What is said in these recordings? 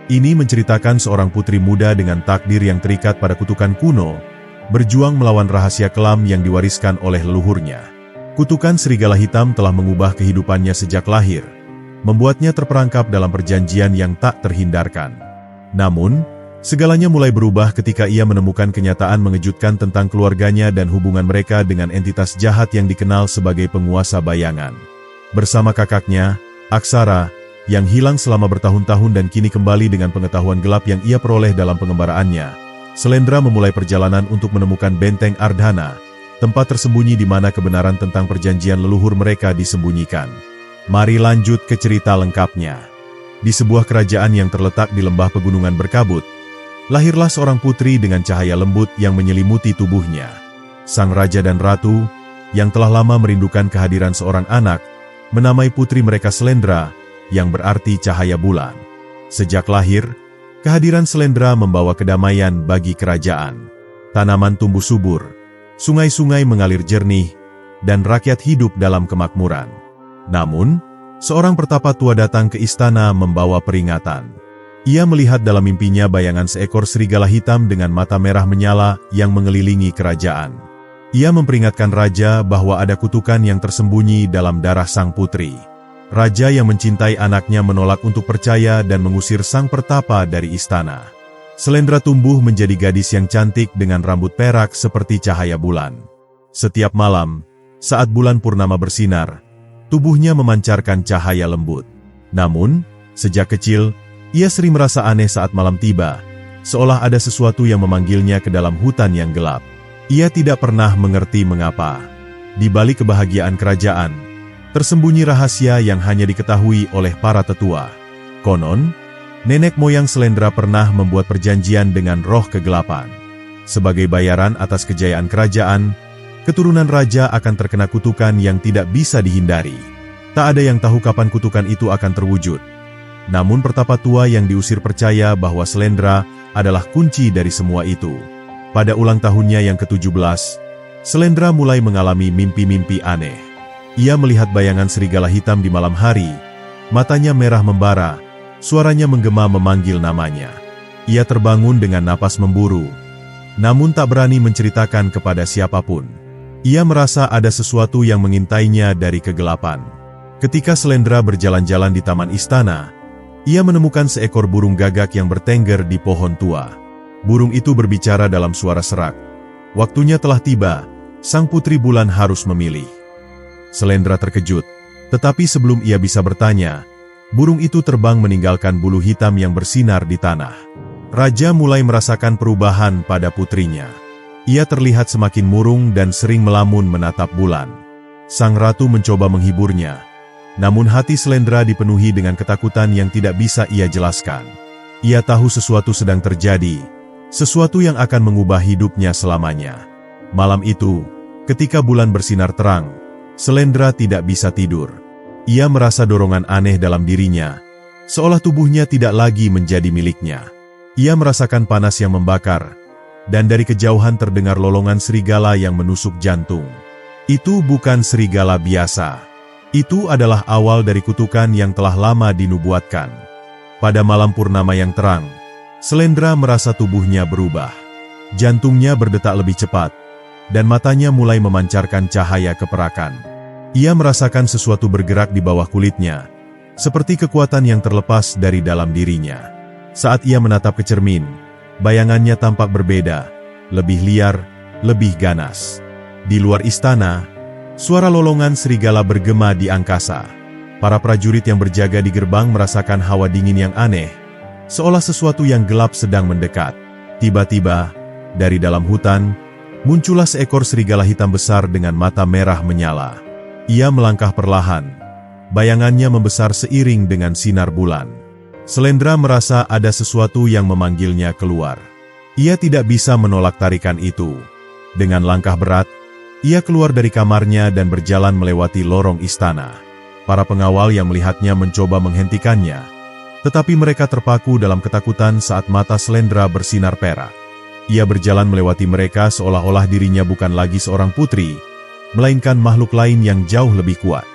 Ini menceritakan seorang putri muda dengan takdir yang terikat pada kutukan kuno, berjuang melawan rahasia kelam yang diwariskan oleh leluhurnya. Kutukan serigala hitam telah mengubah kehidupannya sejak lahir, membuatnya terperangkap dalam perjanjian yang tak terhindarkan. Namun, segalanya mulai berubah ketika ia menemukan kenyataan mengejutkan tentang keluarganya dan hubungan mereka dengan entitas jahat yang dikenal sebagai penguasa bayangan. Bersama kakaknya, Aksara, yang hilang selama bertahun-tahun dan kini kembali dengan pengetahuan gelap yang ia peroleh dalam pengembaraannya, Selendra memulai perjalanan untuk menemukan benteng Ardhana, tempat tersembunyi di mana kebenaran tentang perjanjian leluhur mereka disembunyikan. Mari lanjut ke cerita lengkapnya. Di sebuah kerajaan yang terletak di lembah pegunungan berkabut, lahirlah seorang putri dengan cahaya lembut yang menyelimuti tubuhnya. Sang raja dan ratu, yang telah lama merindukan kehadiran seorang anak, menamai putri mereka Selendra, yang berarti cahaya bulan. Sejak lahir, kehadiran Selendra membawa kedamaian bagi kerajaan. Tanaman tumbuh subur, sungai-sungai mengalir jernih, dan rakyat hidup dalam kemakmuran. Namun, seorang pertapa tua datang ke istana membawa peringatan. Ia melihat dalam mimpinya bayangan seekor serigala hitam dengan mata merah menyala yang mengelilingi kerajaan. Ia memperingatkan raja bahwa ada kutukan yang tersembunyi dalam darah sang putri. Raja yang mencintai anaknya menolak untuk percaya dan mengusir sang pertapa dari istana. Selendra tumbuh menjadi gadis yang cantik dengan rambut perak seperti cahaya bulan. Setiap malam, saat bulan purnama bersinar, tubuhnya memancarkan cahaya lembut. Namun, sejak kecil, ia sering merasa aneh saat malam tiba, seolah ada sesuatu yang memanggilnya ke dalam hutan yang gelap. Ia tidak pernah mengerti mengapa. Di balik kebahagiaan kerajaan, tersembunyi rahasia yang hanya diketahui oleh para tetua. Konon, nenek moyang Selendra pernah membuat perjanjian dengan roh kegelapan. Sebagai bayaran atas kejayaan kerajaan, keturunan raja akan terkena kutukan yang tidak bisa dihindari. Tak ada yang tahu kapan kutukan itu akan terwujud. Namun pertapa tua yang diusir percaya bahwa Selendra adalah kunci dari semua itu. Pada ulang tahunnya yang ke-17, Selendra mulai mengalami mimpi-mimpi aneh. Ia melihat bayangan serigala hitam di malam hari, matanya merah membara, suaranya menggema memanggil namanya. Ia terbangun dengan napas memburu, namun tak berani menceritakan kepada siapapun. Ia merasa ada sesuatu yang mengintainya dari kegelapan. Ketika Selendra berjalan-jalan di taman istana, ia menemukan seekor burung gagak yang bertengger di pohon tua. Burung itu berbicara dalam suara serak. Waktunya telah tiba, sang putri bulan harus memilih. Selendra terkejut, tetapi sebelum ia bisa bertanya, burung itu terbang meninggalkan bulu hitam yang bersinar di tanah. Raja mulai merasakan perubahan pada putrinya. Ia terlihat semakin murung dan sering melamun menatap bulan. Sang ratu mencoba menghiburnya, namun hati Selendra dipenuhi dengan ketakutan yang tidak bisa ia jelaskan. Ia tahu sesuatu sedang terjadi, sesuatu yang akan mengubah hidupnya selamanya. Malam itu, ketika bulan bersinar terang, Selendra tidak bisa tidur. Ia merasa dorongan aneh dalam dirinya, seolah tubuhnya tidak lagi menjadi miliknya. Ia merasakan panas yang membakar, dan dari kejauhan terdengar lolongan serigala yang menusuk jantung. Itu bukan serigala biasa. Itu adalah awal dari kutukan yang telah lama dinubuatkan. Pada malam purnama yang terang, Selendra merasa tubuhnya berubah. Jantungnya berdetak lebih cepat, dan matanya mulai memancarkan cahaya keperakan. Ia merasakan sesuatu bergerak di bawah kulitnya, seperti kekuatan yang terlepas dari dalam dirinya. Saat ia menatap ke cermin, bayangannya tampak berbeda, lebih liar, lebih ganas. Di luar istana, suara lolongan serigala bergema di angkasa. Para prajurit yang berjaga di gerbang merasakan hawa dingin yang aneh, seolah sesuatu yang gelap sedang mendekat. Tiba-tiba, dari dalam hutan, muncullah seekor serigala hitam besar dengan mata merah menyala. Ia melangkah perlahan, bayangannya membesar seiring dengan sinar bulan. Selendra merasa ada sesuatu yang memanggilnya keluar. Ia tidak bisa menolak tarikan itu. Dengan langkah berat, ia keluar dari kamarnya dan berjalan melewati lorong istana. Para pengawal yang melihatnya mencoba menghentikannya, tetapi mereka terpaku dalam ketakutan saat mata Selendra bersinar perak. Ia berjalan melewati mereka seolah-olah dirinya bukan lagi seorang putri, melainkan makhluk lain yang jauh lebih kuat.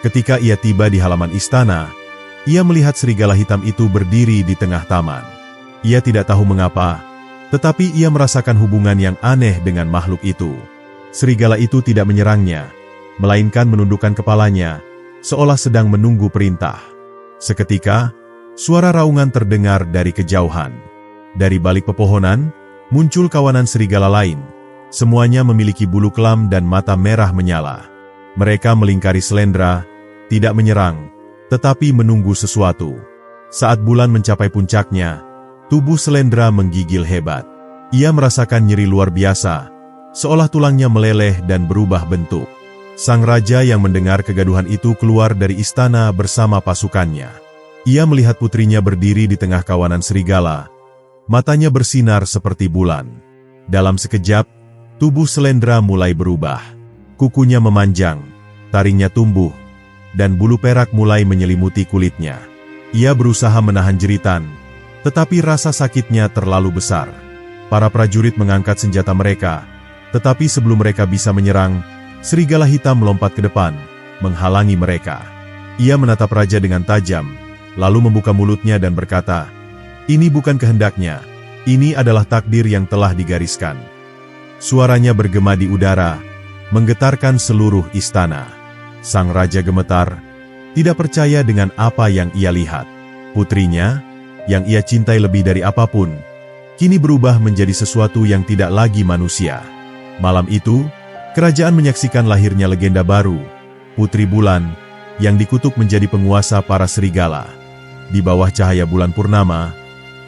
Ketika ia tiba di halaman istana, Ia melihat serigala hitam itu berdiri di tengah taman. Ia tidak tahu mengapa, tetapi ia merasakan hubungan yang aneh dengan makhluk itu. Serigala itu tidak menyerangnya, melainkan menundukkan kepalanya, seolah sedang menunggu perintah. Seketika, suara raungan terdengar dari kejauhan. Dari balik pepohonan, muncul kawanan serigala lain. Semuanya memiliki bulu kelam dan mata merah menyala. Mereka melingkari Slendra, tidak menyerang, tetapi menunggu sesuatu. Saat bulan mencapai puncaknya, tubuh Slendra menggigil hebat. Ia merasakan nyeri luar biasa, seolah tulangnya meleleh dan berubah bentuk. Sang raja yang mendengar kegaduhan itu keluar dari istana bersama pasukannya. Ia melihat putrinya berdiri di tengah kawanan serigala. Matanya bersinar seperti bulan. Dalam sekejap, tubuh Slendra mulai berubah. Kukunya memanjang, taringnya tumbuh, dan bulu perak mulai menyelimuti kulitnya. Ia berusaha menahan jeritan, tetapi rasa sakitnya terlalu besar. Para prajurit mengangkat senjata mereka, tetapi sebelum mereka bisa menyerang, serigala hitam melompat ke depan, menghalangi mereka. Ia menatap raja dengan tajam, lalu membuka mulutnya dan berkata, "Ini bukan kehendaknya, ini adalah takdir yang telah digariskan." Suaranya bergema di udara, menggetarkan seluruh istana. Sang raja gemetar, tidak percaya dengan apa yang ia lihat. Putrinya, yang ia cintai lebih dari apapun, kini berubah menjadi sesuatu yang tidak lagi manusia. Malam itu, kerajaan menyaksikan lahirnya legenda baru, Putri Bulan, yang dikutuk menjadi penguasa para serigala. Di bawah cahaya bulan purnama,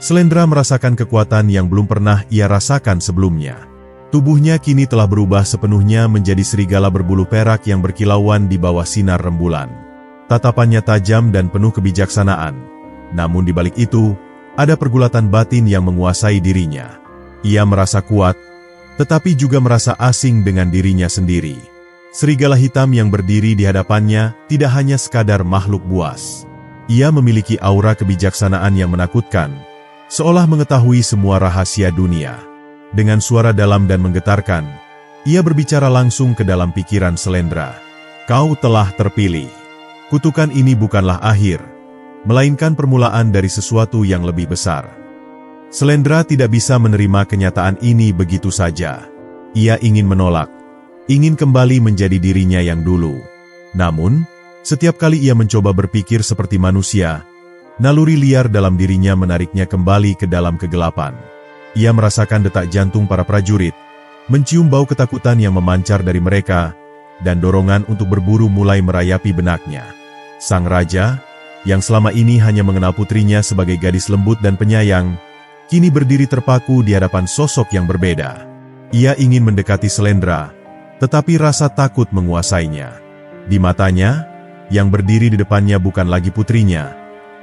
Slendra merasakan kekuatan yang belum pernah ia rasakan sebelumnya. Tubuhnya kini telah berubah sepenuhnya menjadi serigala berbulu perak yang berkilauan di bawah sinar rembulan. Tatapannya tajam dan penuh kebijaksanaan. Namun di balik itu, ada pergulatan batin yang menguasai dirinya. Ia merasa kuat, tetapi juga merasa asing dengan dirinya sendiri. Serigala hitam yang berdiri di hadapannya tidak hanya sekadar makhluk buas. Ia memiliki aura kebijaksanaan yang menakutkan, seolah mengetahui semua rahasia dunia. Dengan suara dalam dan menggetarkan, ia berbicara langsung ke dalam pikiran Slendra. "Kau telah terpilih. Kutukan ini bukanlah akhir, melainkan permulaan dari sesuatu yang lebih besar." Slendra tidak bisa menerima kenyataan ini begitu saja. Ia ingin menolak, ingin kembali menjadi dirinya yang dulu. Namun, setiap kali ia mencoba berpikir seperti manusia, naluri liar dalam dirinya menariknya kembali ke dalam kegelapan. Ia merasakan detak jantung para prajurit, mencium bau ketakutan yang memancar dari mereka, dan dorongan untuk berburu mulai merayapi benaknya. Sang raja, yang selama ini hanya mengenal putrinya sebagai gadis lembut dan penyayang, kini berdiri terpaku di hadapan sosok yang berbeda. Ia ingin mendekati Slendra, tetapi rasa takut menguasainya. Di matanya, yang berdiri di depannya bukan lagi putrinya,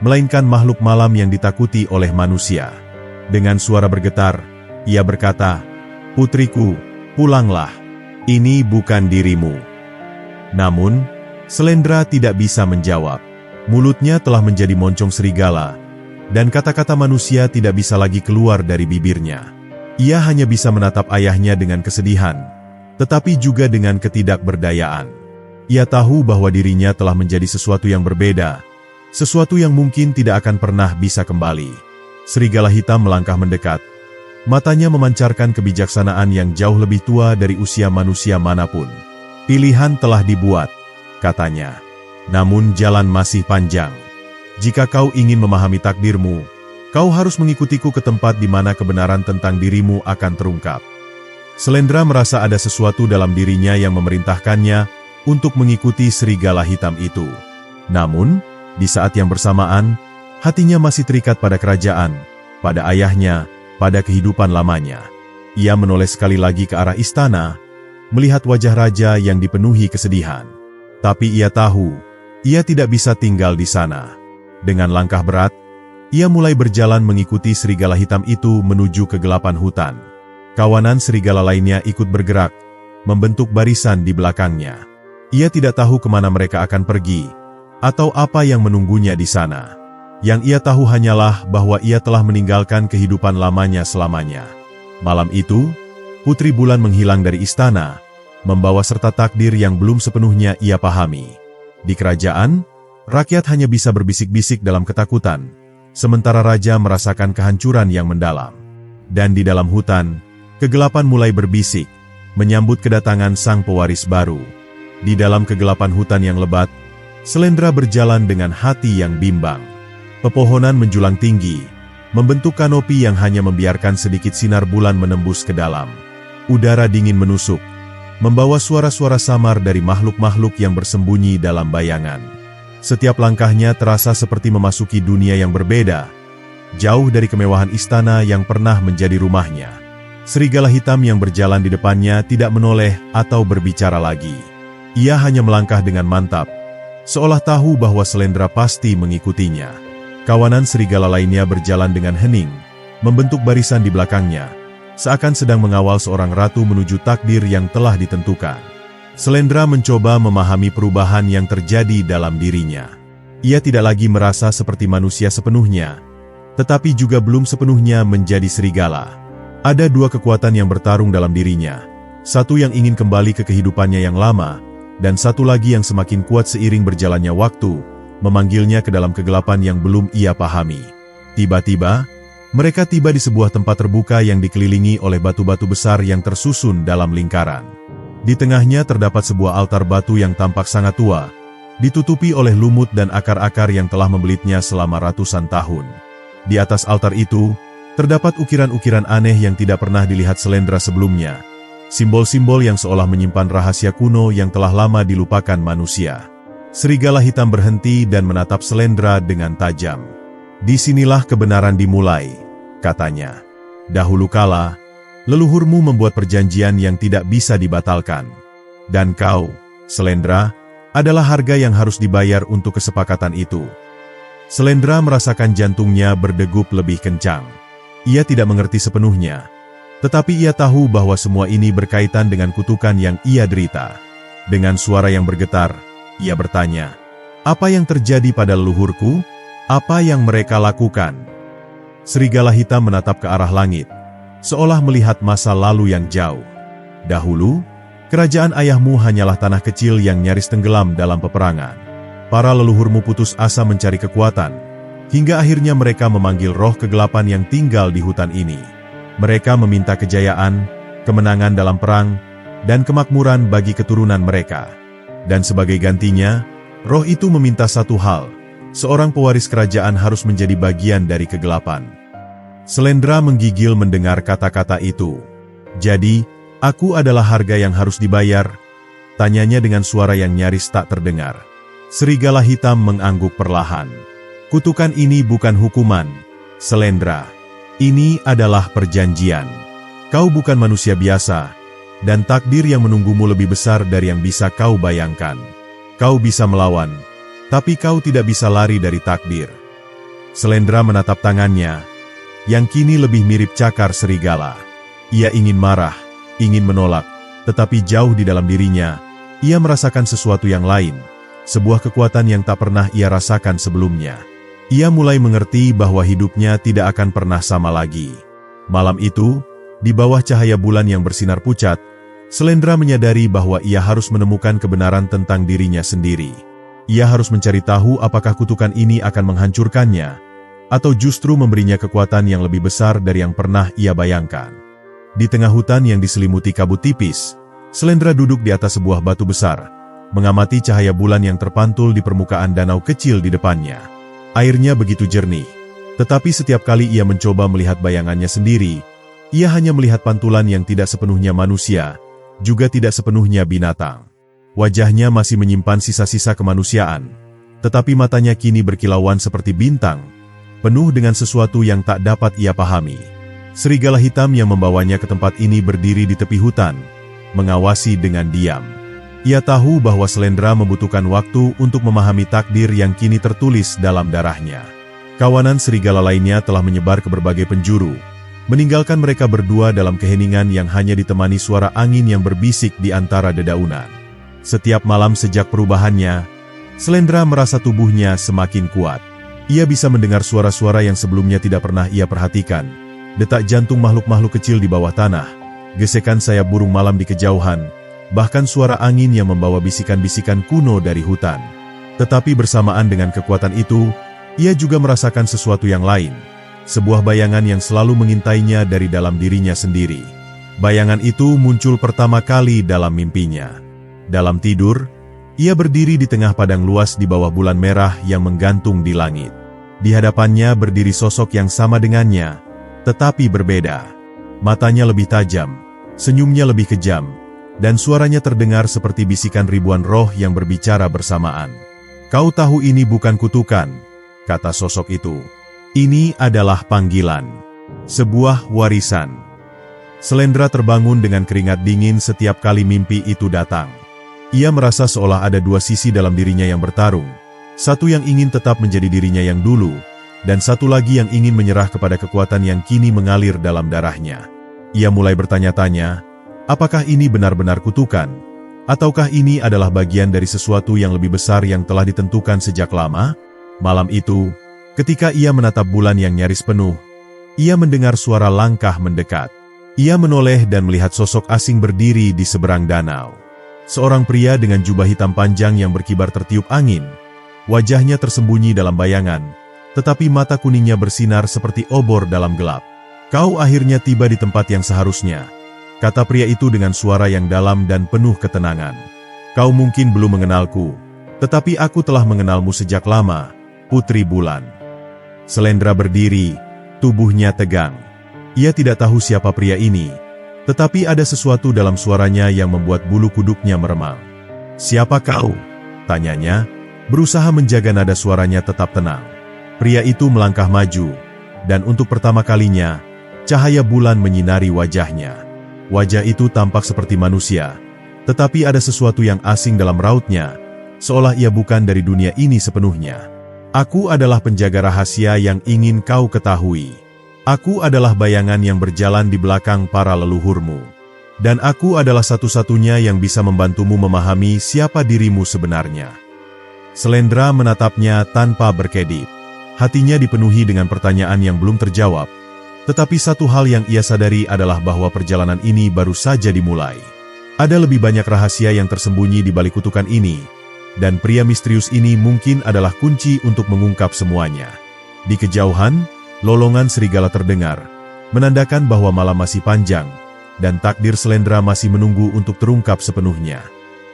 melainkan makhluk malam yang ditakuti oleh manusia. Dengan suara bergetar, ia berkata, "Putriku, pulanglah. Ini bukan dirimu." Namun, Slendra tidak bisa menjawab. Mulutnya telah menjadi moncong serigala, dan kata-kata manusia tidak bisa lagi keluar dari bibirnya. Ia hanya bisa menatap ayahnya dengan kesedihan, tetapi juga dengan ketidakberdayaan. Ia tahu bahwa dirinya telah menjadi sesuatu yang berbeda, sesuatu yang mungkin tidak akan pernah bisa kembali. Serigala hitam melangkah mendekat. Matanya memancarkan kebijaksanaan yang jauh lebih tua dari usia manusia manapun. "Pilihan telah dibuat," katanya. "Namun jalan masih panjang. Jika kau ingin memahami takdirmu, kau harus mengikutiku ke tempat di mana kebenaran tentang dirimu akan terungkap." Slendra merasa ada sesuatu dalam dirinya yang memerintahkannya untuk mengikuti serigala hitam itu. Namun, di saat yang bersamaan, hatinya masih terikat pada kerajaan, pada ayahnya, pada kehidupan lamanya. Ia menoleh sekali lagi ke arah istana, melihat wajah raja yang dipenuhi kesedihan. Tapi ia tahu, ia tidak bisa tinggal di sana. Dengan langkah berat, ia mulai berjalan mengikuti serigala hitam itu menuju kegelapan hutan. Kawanan serigala lainnya ikut bergerak, membentuk barisan di belakangnya. Ia tidak tahu kemana mereka akan pergi, atau apa yang menunggunya di sana. Yang ia tahu hanyalah bahwa ia telah meninggalkan kehidupan lamanya selamanya. Malam itu, Putri Bulan menghilang dari istana, membawa serta takdir yang belum sepenuhnya ia pahami. Di kerajaan, Rakyat hanya bisa berbisik-bisik dalam ketakutan, sementara raja merasakan kehancuran yang mendalam. Dan di dalam hutan, kegelapan mulai berbisik, menyambut kedatangan sang pewaris baru. Di dalam kegelapan hutan yang lebat, Selendra berjalan dengan hati yang bimbang. Pepohonan menjulang tinggi, membentuk kanopi yang hanya membiarkan sedikit sinar bulan menembus ke dalam. Udara dingin menusuk, membawa suara-suara samar dari makhluk-makhluk yang bersembunyi dalam bayangan. Setiap langkahnya terasa seperti memasuki dunia yang berbeda, jauh dari kemewahan istana yang pernah menjadi rumahnya. Serigala hitam yang berjalan di depannya tidak menoleh atau berbicara lagi. Ia hanya melangkah dengan mantap, seolah tahu bahwa Selendra pasti mengikutinya. Kawanan serigala lainnya berjalan dengan hening, membentuk barisan di belakangnya, seakan sedang mengawal seorang ratu menuju takdir yang telah ditentukan. Selendra mencoba memahami perubahan yang terjadi dalam dirinya. Ia tidak lagi merasa seperti manusia sepenuhnya, tetapi juga belum sepenuhnya menjadi serigala. Ada dua kekuatan yang bertarung dalam dirinya, satu yang ingin kembali ke kehidupannya yang lama, dan satu lagi yang semakin kuat seiring berjalannya waktu, memanggilnya ke dalam kegelapan yang belum ia pahami. Tiba-tiba, mereka tiba di sebuah tempat terbuka yang dikelilingi oleh batu-batu besar yang tersusun dalam lingkaran. Di tengahnya terdapat sebuah altar batu yang tampak sangat tua, ditutupi oleh lumut dan akar-akar yang telah membelitnya selama ratusan tahun. Di atas altar itu, terdapat ukiran-ukiran aneh yang tidak pernah dilihat Selendra sebelumnya, simbol-simbol yang seolah menyimpan rahasia kuno yang telah lama dilupakan manusia. Serigala hitam berhenti dan menatap Selendra dengan tajam. "Disinilah kebenaran dimulai," katanya. "Dahulu kala, leluhurmu membuat perjanjian yang tidak bisa dibatalkan. Dan kau, Selendra, adalah harga yang harus dibayar untuk kesepakatan itu." Selendra merasakan jantungnya berdegup lebih kencang. Ia tidak mengerti sepenuhnya, tetapi ia tahu bahwa semua ini berkaitan dengan kutukan yang ia derita. Dengan suara yang bergetar, ia bertanya, "Apa yang terjadi pada leluhurku? Apa yang mereka lakukan?" Serigala hitam menatap ke arah langit, seolah melihat masa lalu yang jauh. "Dahulu, kerajaan ayahmu hanyalah tanah kecil yang nyaris tenggelam dalam peperangan. Para leluhurmu putus asa mencari kekuatan, hingga akhirnya mereka memanggil roh kegelapan yang tinggal di hutan ini. Mereka meminta kejayaan, kemenangan dalam perang, dan kemakmuran bagi keturunan mereka. Dan sebagai gantinya, roh itu meminta satu hal, seorang pewaris kerajaan harus menjadi bagian dari kegelapan." Selendra menggigil mendengar kata-kata itu. "Jadi, aku adalah harga yang harus dibayar?" tanyanya dengan suara yang nyaris tak terdengar. Serigala hitam mengangguk perlahan. "Kutukan ini bukan hukuman, Selendra. Ini adalah perjanjian. Kau bukan manusia biasa, dan takdir yang menunggumu lebih besar dari yang bisa kau bayangkan. Kau bisa melawan, tapi kau tidak bisa lari dari takdir." Selendra menatap tangannya, yang kini lebih mirip cakar serigala. Ia ingin marah, ingin menolak, tetapi jauh di dalam dirinya, ia merasakan sesuatu yang lain, sebuah kekuatan yang tak pernah ia rasakan sebelumnya. Ia mulai mengerti bahwa hidupnya tidak akan pernah sama lagi. Malam itu, di bawah cahaya bulan yang bersinar pucat, Selendra menyadari bahwa ia harus menemukan kebenaran tentang dirinya sendiri. Ia harus mencari tahu apakah kutukan ini akan menghancurkannya, atau justru memberinya kekuatan yang lebih besar dari yang pernah ia bayangkan. Di tengah hutan yang diselimuti kabut tipis, Selendra duduk di atas sebuah batu besar, mengamati cahaya bulan yang terpantul di permukaan danau kecil di depannya. Airnya begitu jernih, tetapi setiap kali ia mencoba melihat bayangannya sendiri, ia hanya melihat pantulan yang tidak sepenuhnya manusia, juga tidak sepenuhnya binatang. Wajahnya masih menyimpan sisa-sisa kemanusiaan, tetapi matanya kini berkilauan seperti bintang, penuh dengan sesuatu yang tak dapat ia pahami. Serigala hitam yang membawanya ke tempat ini berdiri di tepi hutan, mengawasi dengan diam. Ia tahu bahwa Selendra membutuhkan waktu untuk memahami takdir yang kini tertulis dalam darahnya. Kawanan serigala lainnya telah menyebar ke berbagai penjuru, meninggalkan mereka berdua dalam keheningan yang hanya ditemani suara angin yang berbisik di antara dedaunan. Setiap malam sejak perubahannya, Selendra merasa tubuhnya semakin kuat. Ia bisa mendengar suara-suara yang sebelumnya tidak pernah ia perhatikan, detak jantung makhluk-makhluk kecil di bawah tanah, gesekan sayap burung malam di kejauhan, bahkan suara angin yang membawa bisikan-bisikan kuno dari hutan. Tetapi bersamaan dengan kekuatan itu, ia juga merasakan sesuatu yang lain. Sebuah bayangan yang selalu mengintainya dari dalam dirinya sendiri. Bayangan itu muncul pertama kali dalam mimpinya. Dalam tidur, ia berdiri di tengah padang luas di bawah bulan merah yang menggantung di langit. Di hadapannya berdiri sosok yang sama dengannya, tetapi berbeda. Matanya lebih tajam, senyumnya lebih kejam, dan suaranya terdengar seperti bisikan ribuan roh yang berbicara bersamaan. "Kau tahu ini bukan kutukan," kata sosok itu. "Ini adalah panggilan, sebuah warisan." Selendra terbangun dengan keringat dingin setiap kali mimpi itu datang. Ia merasa seolah ada dua sisi dalam dirinya yang bertarung. Satu yang ingin tetap menjadi dirinya yang dulu, dan satu lagi yang ingin menyerah kepada kekuatan yang kini mengalir dalam darahnya. Ia mulai bertanya-tanya, apakah ini benar-benar kutukan? Ataukah ini adalah bagian dari sesuatu yang lebih besar yang telah ditentukan sejak lama? Malam itu, ketika ia menatap bulan yang nyaris penuh, ia mendengar suara langkah mendekat. Ia menoleh dan melihat sosok asing berdiri di seberang danau. Seorang pria dengan jubah hitam panjang yang berkibar tertiup angin. Wajahnya tersembunyi dalam bayangan, tetapi mata kuningnya bersinar seperti obor dalam gelap. "Kau akhirnya tiba di tempat yang seharusnya," kata pria itu dengan suara yang dalam dan penuh ketenangan. "Kau mungkin belum mengenalku, tetapi aku telah mengenalmu sejak lama, Putri Bulan." Selendra berdiri, tubuhnya tegang. Ia tidak tahu siapa pria ini, tetapi ada sesuatu dalam suaranya yang membuat bulu kuduknya meremang. "Siapa kau?" tanyanya, berusaha menjaga nada suaranya tetap tenang. Pria itu melangkah maju, dan untuk pertama kalinya, cahaya bulan menyinari wajahnya. Wajah itu tampak seperti manusia, tetapi ada sesuatu yang asing dalam rautnya, seolah ia bukan dari dunia ini sepenuhnya. "Aku adalah penjaga rahasia yang ingin kau ketahui. Aku adalah bayangan yang berjalan di belakang para leluhurmu. Dan aku adalah satu-satunya yang bisa membantumu memahami siapa dirimu sebenarnya." Selendra menatapnya tanpa berkedip. Hatinya dipenuhi dengan pertanyaan yang belum terjawab. Tetapi satu hal yang ia sadari adalah bahwa perjalanan ini baru saja dimulai. Ada lebih banyak rahasia yang tersembunyi di balik kutukan ini, dan pria misterius ini mungkin adalah kunci untuk mengungkap semuanya. Di kejauhan, lolongan serigala terdengar, menandakan bahwa malam masih panjang, dan takdir Selendra masih menunggu untuk terungkap sepenuhnya.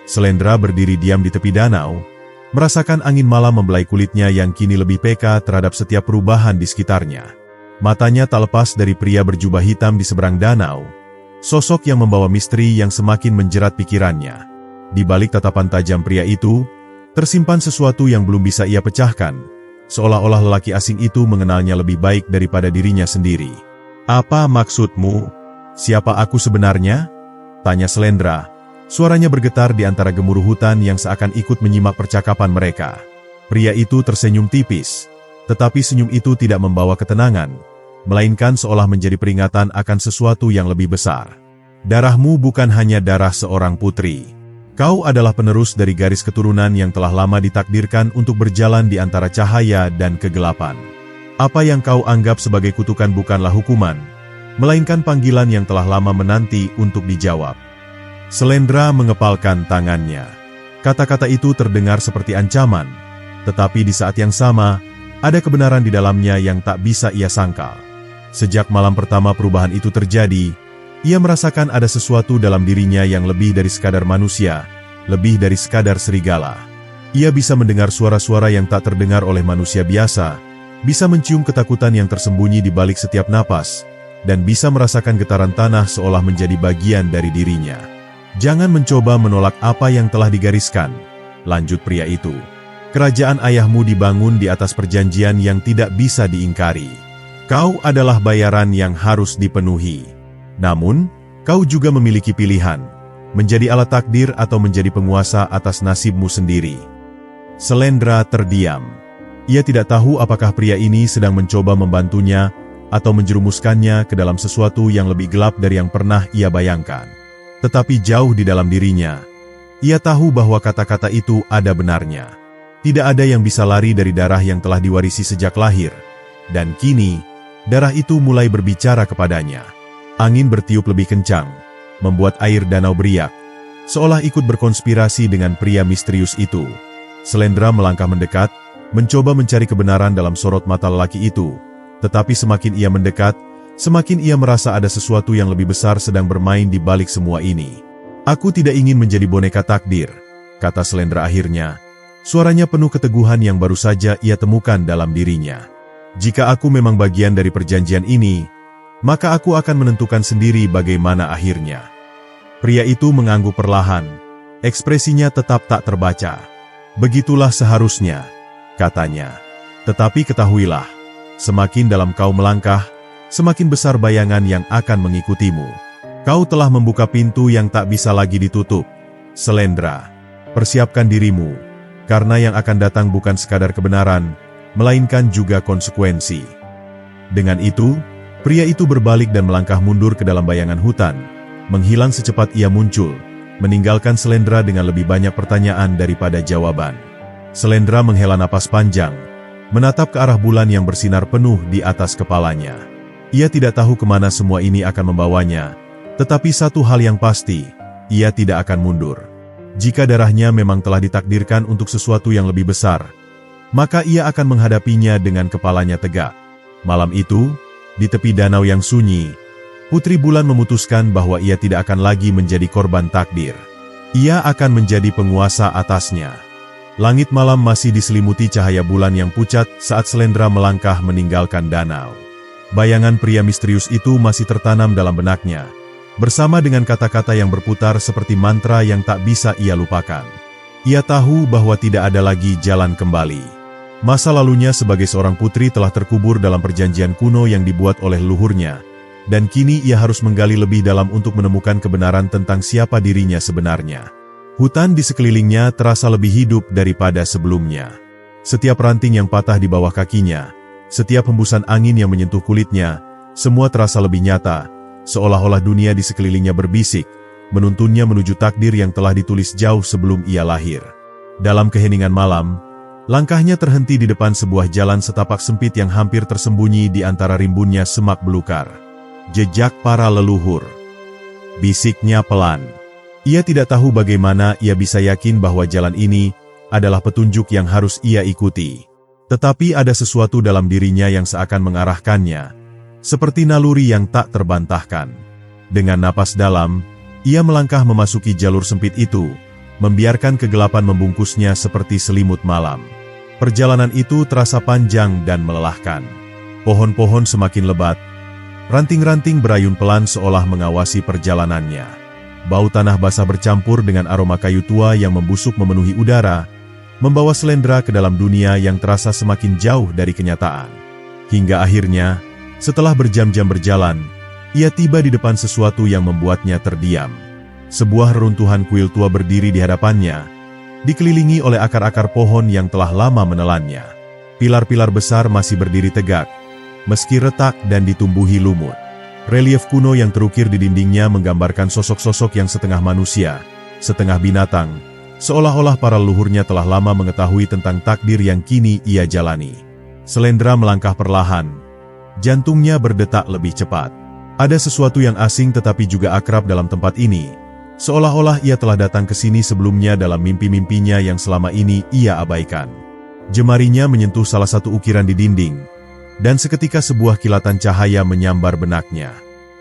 Selendra berdiri diam di tepi danau, merasakan angin malam membelai kulitnya yang kini lebih peka terhadap setiap perubahan di sekitarnya. Matanya tak lepas dari pria berjubah hitam di seberang danau, sosok yang membawa misteri yang semakin menjerat pikirannya. Di balik tatapan tajam pria itu, tersimpan sesuatu yang belum bisa ia pecahkan, seolah-olah lelaki asing itu mengenalnya lebih baik daripada dirinya sendiri. "Apa maksudmu? Siapa aku sebenarnya?" tanya Selendra. Suaranya bergetar di antara gemuruh hutan yang seakan ikut menyimak percakapan mereka. Pria itu tersenyum tipis, tetapi senyum itu tidak membawa ketenangan, melainkan seolah menjadi peringatan akan sesuatu yang lebih besar. "Darahmu bukan hanya darah seorang putri. Kau adalah penerus dari garis keturunan yang telah lama ditakdirkan untuk berjalan di antara cahaya dan kegelapan. Apa yang kau anggap sebagai kutukan bukanlah hukuman, melainkan panggilan yang telah lama menanti untuk dijawab." Selendra mengepalkan tangannya. Kata-kata itu terdengar seperti ancaman, tetapi di saat yang sama, ada kebenaran di dalamnya yang tak bisa ia sangkal. Sejak malam pertama perubahan itu terjadi, ia merasakan ada sesuatu dalam dirinya yang lebih dari sekadar manusia, lebih dari sekadar serigala. Ia bisa mendengar suara-suara yang tak terdengar oleh manusia biasa, bisa mencium ketakutan yang tersembunyi di balik setiap napas, dan bisa merasakan getaran tanah seolah menjadi bagian dari dirinya. "Jangan mencoba menolak apa yang telah digariskan," lanjut pria itu. "Kerajaan ayahmu dibangun di atas perjanjian yang tidak bisa diingkari. Kau adalah bayaran yang harus dipenuhi. Namun, kau juga memiliki pilihan, menjadi alat takdir atau menjadi penguasa atas nasibmu sendiri." Selendra terdiam. Ia tidak tahu apakah pria ini sedang mencoba membantunya atau menjerumuskannya ke dalam sesuatu yang lebih gelap dari yang pernah ia bayangkan. Tetapi jauh di dalam dirinya, ia tahu bahwa kata-kata itu ada benarnya. Tidak ada yang bisa lari dari darah yang telah diwarisi sejak lahir. Dan kini, darah itu mulai berbicara kepadanya. Angin bertiup lebih kencang, membuat air danau beriak, seolah ikut berkonspirasi dengan pria misterius itu. Selendra melangkah mendekat, mencoba mencari kebenaran dalam sorot mata lelaki itu. Tetapi semakin ia mendekat, semakin ia merasa ada sesuatu yang lebih besar sedang bermain di balik semua ini. "Aku tidak ingin menjadi boneka takdir," kata Selendra akhirnya. Suaranya penuh keteguhan yang baru saja ia temukan dalam dirinya. "Jika aku memang bagian dari perjanjian ini, maka aku akan menentukan sendiri bagaimana akhirnya." Pria itu mengangguk perlahan. Ekspresinya tetap tak terbaca. "Begitulah seharusnya," katanya. "Tetapi ketahuilah, semakin dalam kau melangkah, semakin besar bayangan yang akan mengikutimu. Kau telah membuka pintu yang tak bisa lagi ditutup. Selendra, persiapkan dirimu, karena yang akan datang bukan sekadar kebenaran, melainkan juga konsekuensi." Dengan itu, pria itu berbalik dan melangkah mundur ke dalam bayangan hutan, menghilang secepat ia muncul, meninggalkan Selendra dengan lebih banyak pertanyaan daripada jawaban. Selendra menghela napas panjang, menatap ke arah bulan yang bersinar penuh di atas kepalanya. Ia tidak tahu kemana semua ini akan membawanya, tetapi satu hal yang pasti, ia tidak akan mundur. Jika darahnya memang telah ditakdirkan untuk sesuatu yang lebih besar, maka ia akan menghadapinya dengan kepalanya tegak. Malam itu, di tepi danau yang sunyi, Putri Bulan memutuskan bahwa ia tidak akan lagi menjadi korban takdir. Ia akan menjadi penguasa atasnya. Langit malam masih diselimuti cahaya bulan yang pucat saat Selendra melangkah meninggalkan danau. Bayangan pria misterius itu masih tertanam dalam benaknya, bersama dengan kata-kata yang berputar seperti mantra yang tak bisa ia lupakan. Ia tahu bahwa tidak ada lagi jalan kembali. Masa lalunya sebagai seorang putri telah terkubur dalam perjanjian kuno yang dibuat oleh leluhurnya, dan kini ia harus menggali lebih dalam untuk menemukan kebenaran tentang siapa dirinya sebenarnya. Hutan di sekelilingnya terasa lebih hidup daripada sebelumnya. Setiap ranting yang patah di bawah kakinya, setiap hembusan angin yang menyentuh kulitnya, semua terasa lebih nyata, seolah-olah dunia di sekelilingnya berbisik, menuntunnya menuju takdir yang telah ditulis jauh sebelum ia lahir. Dalam keheningan malam, langkahnya terhenti di depan sebuah jalan setapak sempit yang hampir tersembunyi di antara rimbunnya semak belukar. "Jejak para leluhur," bisiknya pelan. Ia tidak tahu bagaimana ia bisa yakin bahwa jalan ini adalah petunjuk yang harus ia ikuti. Tetapi ada sesuatu dalam dirinya yang seakan mengarahkannya, seperti naluri yang tak terbantahkan. Dengan napas dalam, ia melangkah memasuki jalur sempit itu, membiarkan kegelapan membungkusnya seperti selimut malam. Perjalanan itu terasa panjang dan melelahkan. Pohon-pohon semakin lebat, ranting-ranting berayun pelan seolah mengawasi perjalanannya. Bau tanah basah bercampur dengan aroma kayu tua yang membusuk memenuhi udara, membawa Selendra ke dalam dunia yang terasa semakin jauh dari kenyataan. Hingga akhirnya, setelah berjam-jam berjalan, ia tiba di depan sesuatu yang membuatnya terdiam. Sebuah reruntuhan kuil tua berdiri di hadapannya, dikelilingi oleh akar-akar pohon yang telah lama menelannya. Pilar-pilar besar masih berdiri tegak, meski retak dan ditumbuhi lumut. Relief kuno yang terukir di dindingnya menggambarkan sosok-sosok yang setengah manusia, setengah binatang, seolah-olah para leluhurnya telah lama mengetahui tentang takdir yang kini ia jalani. Selendra melangkah perlahan, jantungnya berdetak lebih cepat. Ada sesuatu yang asing tetapi juga akrab dalam tempat ini, seolah-olah ia telah datang ke sini sebelumnya dalam mimpi-mimpinya yang selama ini ia abaikan. Jemarinya menyentuh salah satu ukiran di dinding, dan seketika sebuah kilatan cahaya menyambar benaknya.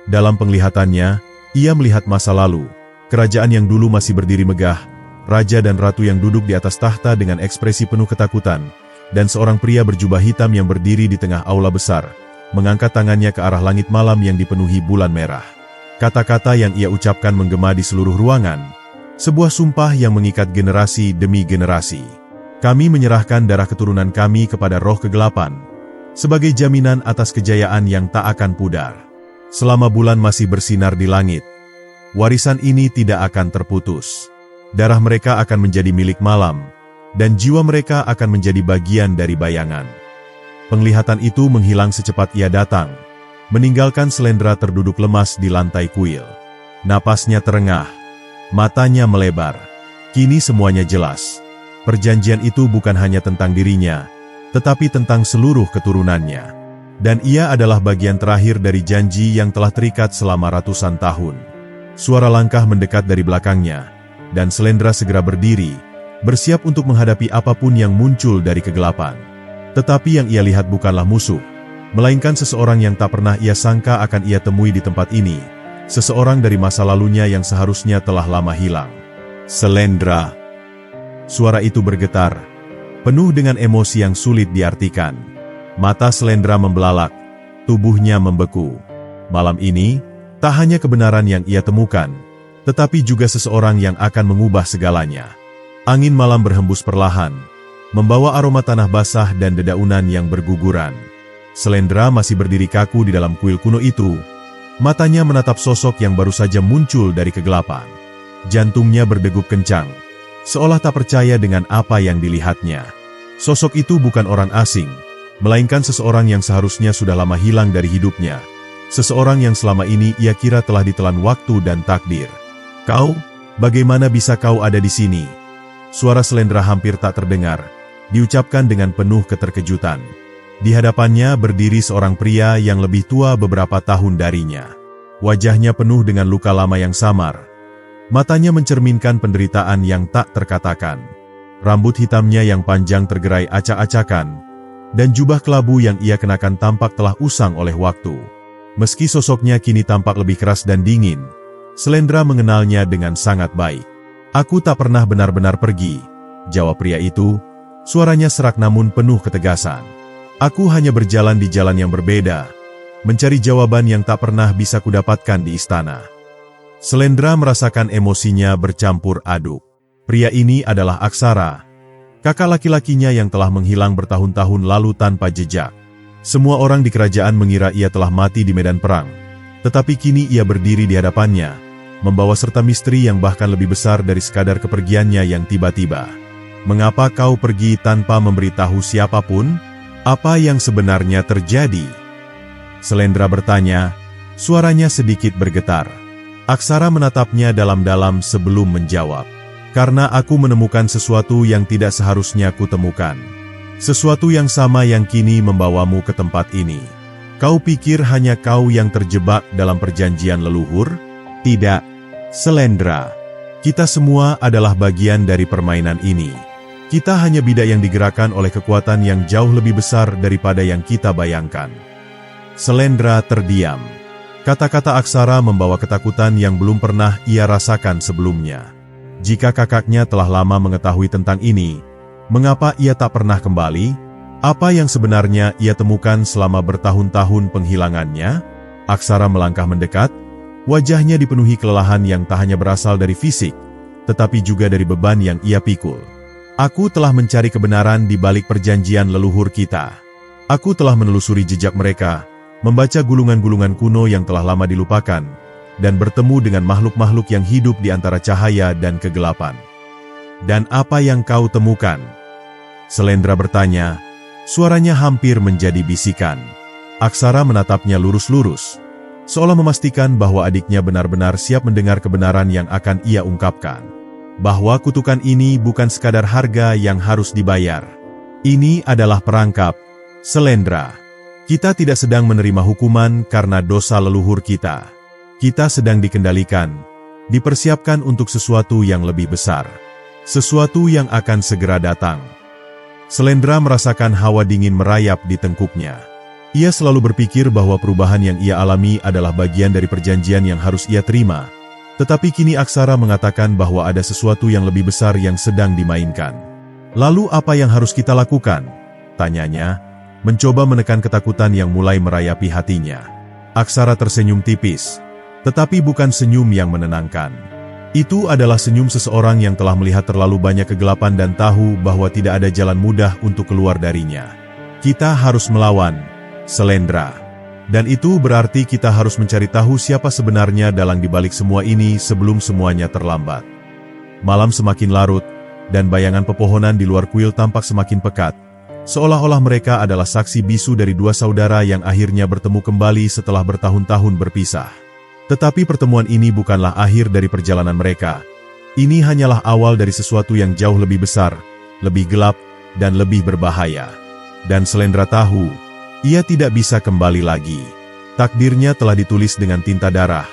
Dalam penglihatannya, ia melihat masa lalu, kerajaan yang dulu masih berdiri megah, raja dan ratu yang duduk di atas tahta dengan ekspresi penuh ketakutan, dan seorang pria berjubah hitam yang berdiri di tengah aula besar, mengangkat tangannya ke arah langit malam yang dipenuhi bulan merah. Kata-kata yang ia ucapkan menggema di seluruh ruangan, sebuah sumpah yang mengikat generasi demi generasi. "Kami menyerahkan darah keturunan kami kepada roh kegelapan, sebagai jaminan atas kejayaan yang tak akan pudar. Selama bulan masih bersinar di langit, warisan ini tidak akan terputus. Darah mereka akan menjadi milik malam, dan jiwa mereka akan menjadi bagian dari bayangan." Penglihatan itu menghilang secepat ia datang, meninggalkan Selendra terduduk lemas di lantai kuil. Napasnya terengah, matanya melebar. Kini semuanya jelas. Perjanjian itu bukan hanya tentang dirinya, tetapi tentang seluruh keturunannya. Dan ia adalah bagian terakhir dari janji yang telah terikat selama ratusan tahun. Suara langkah mendekat dari belakangnya, dan Selendra segera berdiri, bersiap untuk menghadapi apapun yang muncul dari kegelapan. Tetapi yang ia lihat bukanlah musuh, melainkan seseorang yang tak pernah ia sangka akan ia temui di tempat ini, seseorang dari masa lalunya yang seharusnya telah lama hilang. Selendra. Suara itu bergetar, penuh dengan emosi yang sulit diartikan. Mata Selendra membelalak, tubuhnya membeku. Malam ini, tak hanya kebenaran yang ia temukan, tetapi juga seseorang yang akan mengubah segalanya. Angin malam berhembus perlahan, membawa aroma tanah basah dan dedaunan yang berguguran. Selendra masih berdiri kaku di dalam kuil kuno itu. Matanya menatap sosok yang baru saja muncul dari kegelapan. Jantungnya berdegup kencang, seolah tak percaya dengan apa yang dilihatnya. Sosok itu bukan orang asing, melainkan seseorang yang seharusnya sudah lama hilang dari hidupnya. Seseorang yang selama ini ia kira telah ditelan waktu dan takdir. "Kau, bagaimana bisa kau ada di sini?" Suara Selendra hampir tak terdengar, diucapkan dengan penuh keterkejutan. Di hadapannya berdiri seorang pria yang lebih tua beberapa tahun darinya. Wajahnya penuh dengan luka lama yang samar. Matanya mencerminkan penderitaan yang tak terkatakan. Rambut hitamnya yang panjang tergerai acak-acakan, dan jubah kelabu yang ia kenakan tampak telah usang oleh waktu. Meski sosoknya kini tampak lebih keras dan dingin, Selendra mengenalnya dengan sangat baik. "Aku tak pernah benar-benar pergi," jawab pria itu. Suaranya serak namun penuh ketegasan. "Aku hanya berjalan di jalan yang berbeda, mencari jawaban yang tak pernah bisa kudapatkan di istana." Selendra merasakan emosinya bercampur aduk. Pria ini adalah Aksara, kakak laki-lakinya yang telah menghilang bertahun-tahun lalu tanpa jejak. Semua orang di kerajaan mengira ia telah mati di medan perang, tetapi kini ia berdiri di hadapannya, membawa serta misteri yang bahkan lebih besar dari sekadar kepergiannya yang tiba-tiba. "Mengapa kau pergi tanpa memberitahu siapapun? Apa yang sebenarnya terjadi?" Selendra bertanya, suaranya sedikit bergetar. Aksara menatapnya dalam-dalam sebelum menjawab. "Karena aku menemukan sesuatu yang tidak seharusnya kutemukan. Sesuatu yang sama yang kini membawamu ke tempat ini. Kau pikir hanya kau yang terjebak dalam perjanjian leluhur? Tidak, Selendra. Kita semua adalah bagian dari permainan ini. Kita hanya bidak yang digerakkan oleh kekuatan yang jauh lebih besar daripada yang kita bayangkan." Selendra terdiam. Kata-kata Aksara membawa ketakutan yang belum pernah ia rasakan sebelumnya. Jika kakaknya telah lama mengetahui tentang ini, mengapa ia tak pernah kembali? Apa yang sebenarnya ia temukan selama bertahun-tahun penghilangannya? Aksara melangkah mendekat. Wajahnya dipenuhi kelelahan yang tak hanya berasal dari fisik, tetapi juga dari beban yang ia pikul. "Aku telah mencari kebenaran di balik perjanjian leluhur kita. Aku telah menelusuri jejak mereka, membaca gulungan-gulungan kuno yang telah lama dilupakan, dan bertemu dengan makhluk-makhluk yang hidup di antara cahaya dan kegelapan." "Dan apa yang kau temukan?" Selendra bertanya, suaranya hampir menjadi bisikan. Aksara menatapnya lurus-lurus, seolah memastikan bahwa adiknya benar-benar siap mendengar kebenaran yang akan ia ungkapkan. Bahwa kutukan ini bukan sekadar harga yang harus dibayar. Ini adalah perangkap, Selendra. Kita tidak sedang menerima hukuman karena dosa leluhur kita. Kita sedang dikendalikan, dipersiapkan untuk sesuatu yang lebih besar. Sesuatu yang akan segera datang. Selendra merasakan hawa dingin merayap di tengkuknya. Ia selalu berpikir bahwa perubahan yang ia alami adalah bagian dari perjanjian yang harus ia terima. Tetapi kini Aksara mengatakan bahwa ada sesuatu yang lebih besar yang sedang dimainkan. "Lalu apa yang harus kita lakukan?" tanyanya, mencoba menekan ketakutan yang mulai merayapi hatinya. Aksara tersenyum tipis, tetapi bukan senyum yang menenangkan. Itu adalah senyum seseorang yang telah melihat terlalu banyak kegelapan dan tahu bahwa tidak ada jalan mudah untuk keluar darinya. "Kita harus melawan, Selendra. Dan itu berarti kita harus mencari tahu siapa sebenarnya dalang dibalik semua ini sebelum semuanya terlambat." Malam semakin larut, dan bayangan pepohonan di luar kuil tampak semakin pekat, seolah-olah mereka adalah saksi bisu dari dua saudara yang akhirnya bertemu kembali setelah bertahun-tahun berpisah. Tetapi pertemuan ini bukanlah akhir dari perjalanan mereka. Ini hanyalah awal dari sesuatu yang jauh lebih besar, lebih gelap, dan lebih berbahaya. Dan Selendra tahu, ia tidak bisa kembali lagi. Takdirnya telah ditulis dengan tinta darah,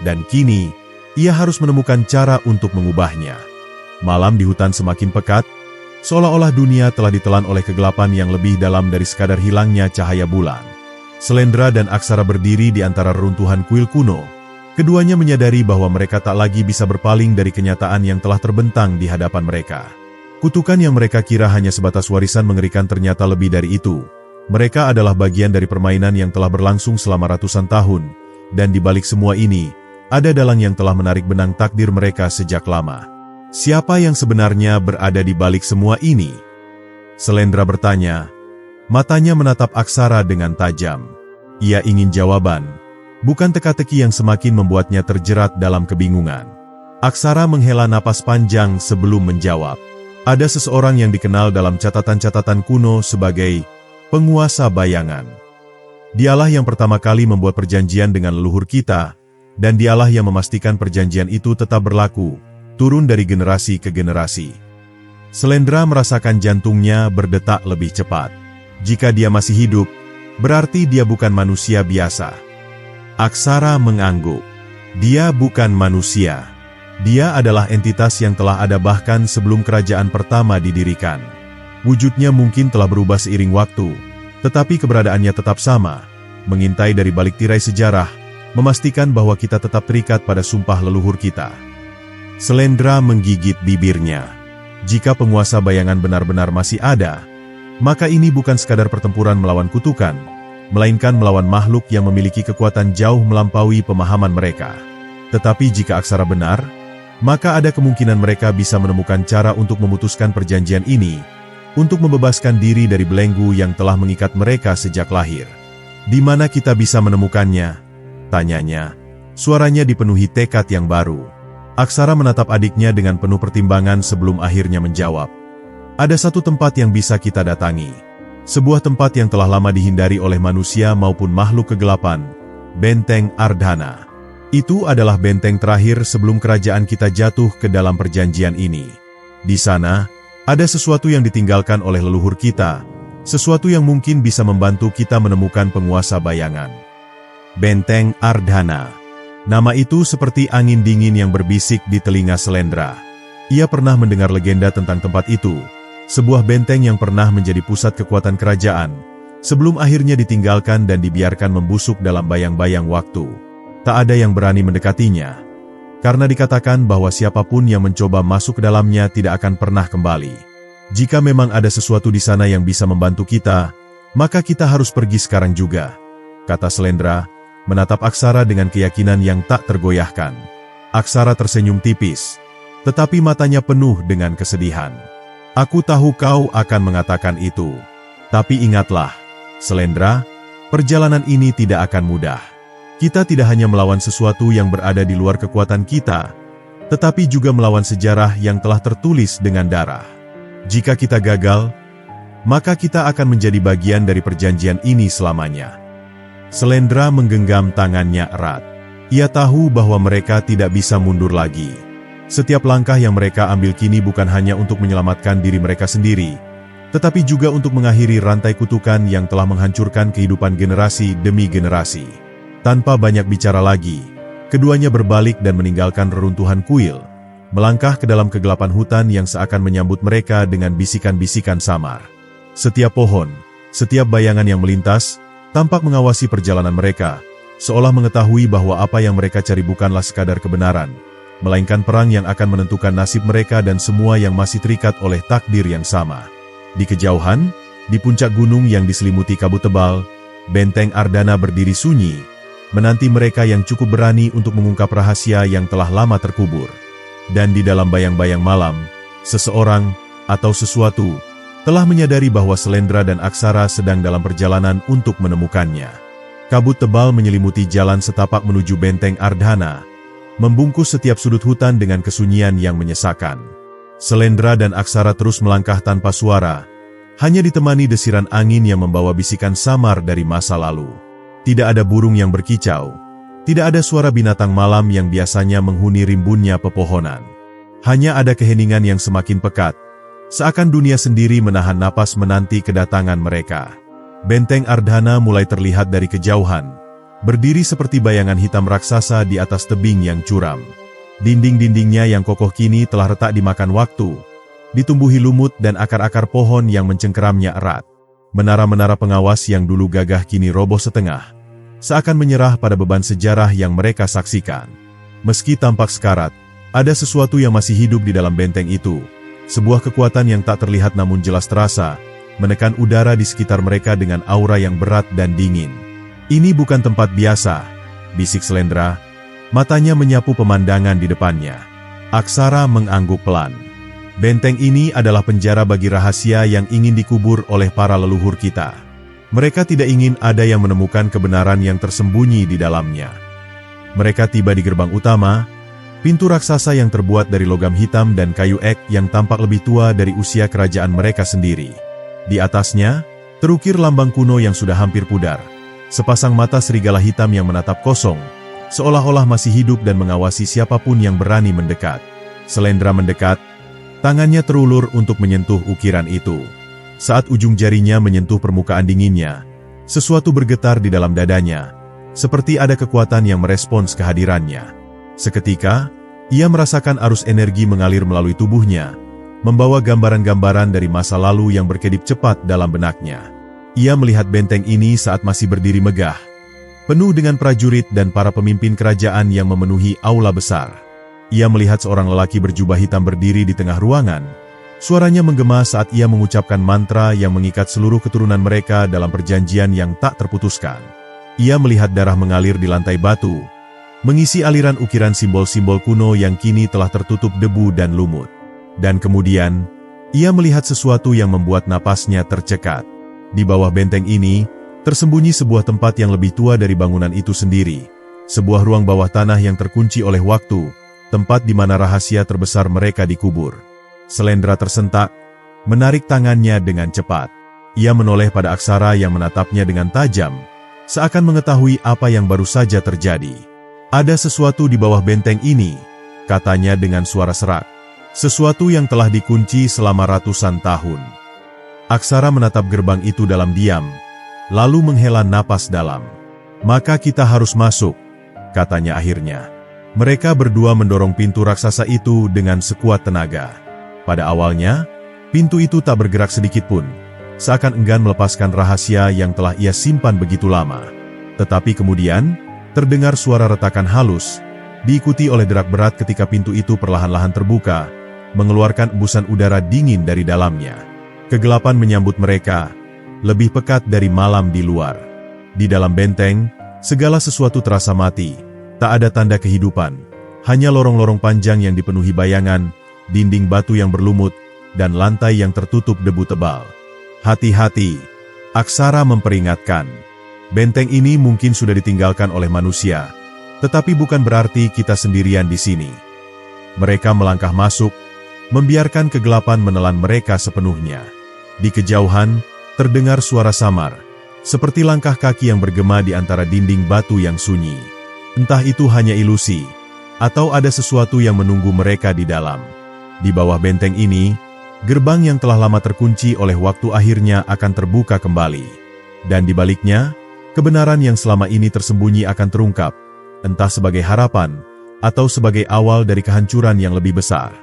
dan kini, ia harus menemukan cara untuk mengubahnya. Malam di hutan semakin pekat, seolah-olah dunia telah ditelan oleh kegelapan yang lebih dalam dari sekadar hilangnya cahaya bulan. Selendra dan Aksara berdiri di antara reruntuhan kuil kuno. Keduanya menyadari bahwa mereka tak lagi bisa berpaling dari kenyataan yang telah terbentang di hadapan mereka. Kutukan yang mereka kira hanya sebatas warisan mengerikan ternyata lebih dari itu. Mereka adalah bagian dari permainan yang telah berlangsung selama ratusan tahun, dan di balik semua ini, ada dalang yang telah menarik benang takdir mereka sejak lama. Siapa yang sebenarnya berada di balik semua ini? Selendra bertanya. Matanya menatap Aksara dengan tajam. Ia ingin jawaban, bukan teka-teki yang semakin membuatnya terjerat dalam kebingungan. Aksara menghela napas panjang sebelum menjawab. Ada seseorang yang dikenal dalam catatan-catatan kuno sebagai penguasa bayangan. Dialah yang pertama kali membuat perjanjian dengan leluhur kita, dan dialah yang memastikan perjanjian itu tetap berlaku, turun dari generasi ke generasi. Selendra merasakan jantungnya berdetak lebih cepat. Jika dia masih hidup, berarti dia bukan manusia biasa. Aksara mengangguk. Dia bukan manusia. Dia adalah entitas yang telah ada bahkan sebelum kerajaan pertama didirikan. Wujudnya mungkin telah berubah seiring waktu, tetapi keberadaannya tetap sama, mengintai dari balik tirai sejarah, memastikan bahwa kita tetap terikat pada sumpah leluhur kita. Selendra menggigit bibirnya. Jika penguasa bayangan benar-benar masih ada, maka ini bukan sekadar pertempuran melawan kutukan, melainkan melawan makhluk yang memiliki kekuatan jauh melampaui pemahaman mereka. Tetapi jika Aksara benar, maka ada kemungkinan mereka bisa menemukan cara untuk memutuskan perjanjian ini, untuk membebaskan diri dari belenggu yang telah mengikat mereka sejak lahir. Di mana kita bisa menemukannya? Tanyanya. Suaranya dipenuhi tekad yang baru. Aksara menatap adiknya dengan penuh pertimbangan sebelum akhirnya menjawab. Ada satu tempat yang bisa kita datangi. Sebuah tempat yang telah lama dihindari oleh manusia maupun makhluk kegelapan, Benteng Ardhana. Itu adalah benteng terakhir sebelum kerajaan kita jatuh ke dalam perjanjian ini. Di sana, ada sesuatu yang ditinggalkan oleh leluhur kita, sesuatu yang mungkin bisa membantu kita menemukan penguasa bayangan. Benteng Ardhana. Nama itu seperti angin dingin yang berbisik di telinga Selendra. Ia pernah mendengar legenda tentang tempat itu, sebuah benteng yang pernah menjadi pusat kekuatan kerajaan, sebelum akhirnya ditinggalkan dan dibiarkan membusuk dalam bayang-bayang waktu. Tak ada yang berani mendekatinya, karena dikatakan bahwa siapapun yang mencoba masuk ke dalamnya tidak akan pernah kembali. Jika memang ada sesuatu di sana yang bisa membantu kita, maka kita harus pergi sekarang juga, kata Selendra, menatap Aksara dengan keyakinan yang tak tergoyahkan. Aksara tersenyum tipis, tetapi matanya penuh dengan kesedihan. Aku tahu kau akan mengatakan itu. Tapi ingatlah, Selendra, perjalanan ini tidak akan mudah. Kita tidak hanya melawan sesuatu yang berada di luar kekuatan kita, tetapi juga melawan sejarah yang telah tertulis dengan darah. Jika kita gagal, maka kita akan menjadi bagian dari perjanjian ini selamanya. Selendra menggenggam tangannya erat. Ia tahu bahwa mereka tidak bisa mundur lagi. Setiap langkah yang mereka ambil kini bukan hanya untuk menyelamatkan diri mereka sendiri, tetapi juga untuk mengakhiri rantai kutukan yang telah menghancurkan kehidupan generasi demi generasi. Tanpa banyak bicara lagi, keduanya berbalik dan meninggalkan reruntuhan kuil, melangkah ke dalam kegelapan hutan yang seakan menyambut mereka dengan bisikan-bisikan samar. Setiap pohon, setiap bayangan yang melintas, tampak mengawasi perjalanan mereka, seolah mengetahui bahwa apa yang mereka cari bukanlah sekadar kebenaran, melainkan perang yang akan menentukan nasib mereka dan semua yang masih terikat oleh takdir yang sama. Di kejauhan, di puncak gunung yang diselimuti kabut tebal, Benteng Ardhana berdiri sunyi, menanti mereka yang cukup berani untuk mengungkap rahasia yang telah lama terkubur. Dan di dalam bayang-bayang malam, seseorang atau sesuatu telah menyadari bahwa Selendra dan Aksara sedang dalam perjalanan untuk menemukannya. Kabut tebal menyelimuti jalan setapak menuju Benteng Ardhana, membungkus setiap sudut hutan dengan kesunyian yang menyesakan. Selendra dan Aksara terus melangkah tanpa suara, hanya ditemani desiran angin yang membawa bisikan samar dari masa lalu. Tidak ada burung yang berkicau, tidak ada suara binatang malam yang biasanya menghuni rimbunnya pepohonan. Hanya ada keheningan yang semakin pekat, seakan dunia sendiri menahan napas menanti kedatangan mereka. Benteng Ardhana mulai terlihat dari kejauhan, berdiri seperti bayangan hitam raksasa di atas tebing yang curam. Dinding-dindingnya yang kokoh kini telah retak dimakan waktu, ditumbuhi lumut dan akar-akar pohon yang mencengkeramnya erat. Menara-menara pengawas yang dulu gagah kini roboh setengah, seakan menyerah pada beban sejarah yang mereka saksikan. Meski tampak sekarat, ada sesuatu yang masih hidup di dalam benteng itu. Sebuah kekuatan yang tak terlihat namun jelas terasa, menekan udara di sekitar mereka dengan aura yang berat dan dingin. "Ini bukan tempat biasa," bisik Slendra, matanya menyapu pemandangan di depannya. Aksara mengangguk pelan. "Benteng ini adalah penjara bagi rahasia yang ingin dikubur oleh para leluhur kita. Mereka tidak ingin ada yang menemukan kebenaran yang tersembunyi di dalamnya." Mereka tiba di gerbang utama, pintu raksasa yang terbuat dari logam hitam dan kayu ek yang tampak lebih tua dari usia kerajaan mereka sendiri. Di atasnya, terukir lambang kuno yang sudah hampir pudar. Sepasang mata serigala hitam yang menatap kosong, seolah-olah masih hidup dan mengawasi siapapun yang berani mendekat. Slendra mendekat, tangannya terulur untuk menyentuh ukiran itu. Saat ujung jarinya menyentuh permukaan dinginnya, sesuatu bergetar di dalam dadanya, seperti ada kekuatan yang merespons kehadirannya. Seketika, ia merasakan arus energi mengalir melalui tubuhnya, membawa gambaran-gambaran dari masa lalu yang berkedip cepat dalam benaknya. Ia melihat benteng ini saat masih berdiri megah, penuh dengan prajurit dan para pemimpin kerajaan yang memenuhi aula besar. Ia melihat seorang lelaki berjubah hitam berdiri di tengah ruangan. Suaranya menggema saat ia mengucapkan mantra yang mengikat seluruh keturunan mereka dalam perjanjian yang tak terputuskan. Ia melihat darah mengalir di lantai batu, mengisi aliran ukiran simbol-simbol kuno yang kini telah tertutup debu dan lumut. Dan kemudian, ia melihat sesuatu yang membuat napasnya tercekat. Di bawah benteng ini, tersembunyi sebuah tempat yang lebih tua dari bangunan itu sendiri. Sebuah ruang bawah tanah yang terkunci oleh waktu, tempat di mana rahasia terbesar mereka dikubur. Slendra tersentak, menarik tangannya dengan cepat. Ia menoleh pada Aksara yang menatapnya dengan tajam, seakan mengetahui apa yang baru saja terjadi. "Ada sesuatu di bawah benteng ini," katanya dengan suara serak. "Sesuatu yang telah dikunci selama ratusan tahun." Aksara menatap gerbang itu dalam diam, lalu menghela napas dalam. "Maka kita harus masuk," katanya akhirnya. Mereka berdua mendorong pintu raksasa itu dengan sekuat tenaga. Pada awalnya, pintu itu tak bergerak sedikitpun, seakan enggan melepaskan rahasia yang telah ia simpan begitu lama. Tetapi kemudian, terdengar suara retakan halus, diikuti oleh derak berat ketika pintu itu perlahan-lahan terbuka, mengeluarkan embusan udara dingin dari dalamnya. Kegelapan menyambut mereka, lebih pekat dari malam di luar. Di dalam benteng, segala sesuatu terasa mati, tak ada tanda kehidupan, hanya lorong-lorong panjang yang dipenuhi bayangan, dinding batu yang berlumut, dan lantai yang tertutup debu tebal. "Hati-hati," Aksara memperingatkan. "Benteng ini mungkin sudah ditinggalkan oleh manusia, tetapi bukan berarti kita sendirian di sini." Mereka melangkah masuk, membiarkan kegelapan menelan mereka sepenuhnya. Di kejauhan, terdengar suara samar, seperti langkah kaki yang bergema di antara dinding batu yang sunyi. Entah itu hanya ilusi, atau ada sesuatu yang menunggu mereka di dalam. Di bawah benteng ini, gerbang yang telah lama terkunci oleh waktu akhirnya akan terbuka kembali. Dan di baliknya, kebenaran yang selama ini tersembunyi akan terungkap, entah sebagai harapan, atau sebagai awal dari kehancuran yang lebih besar.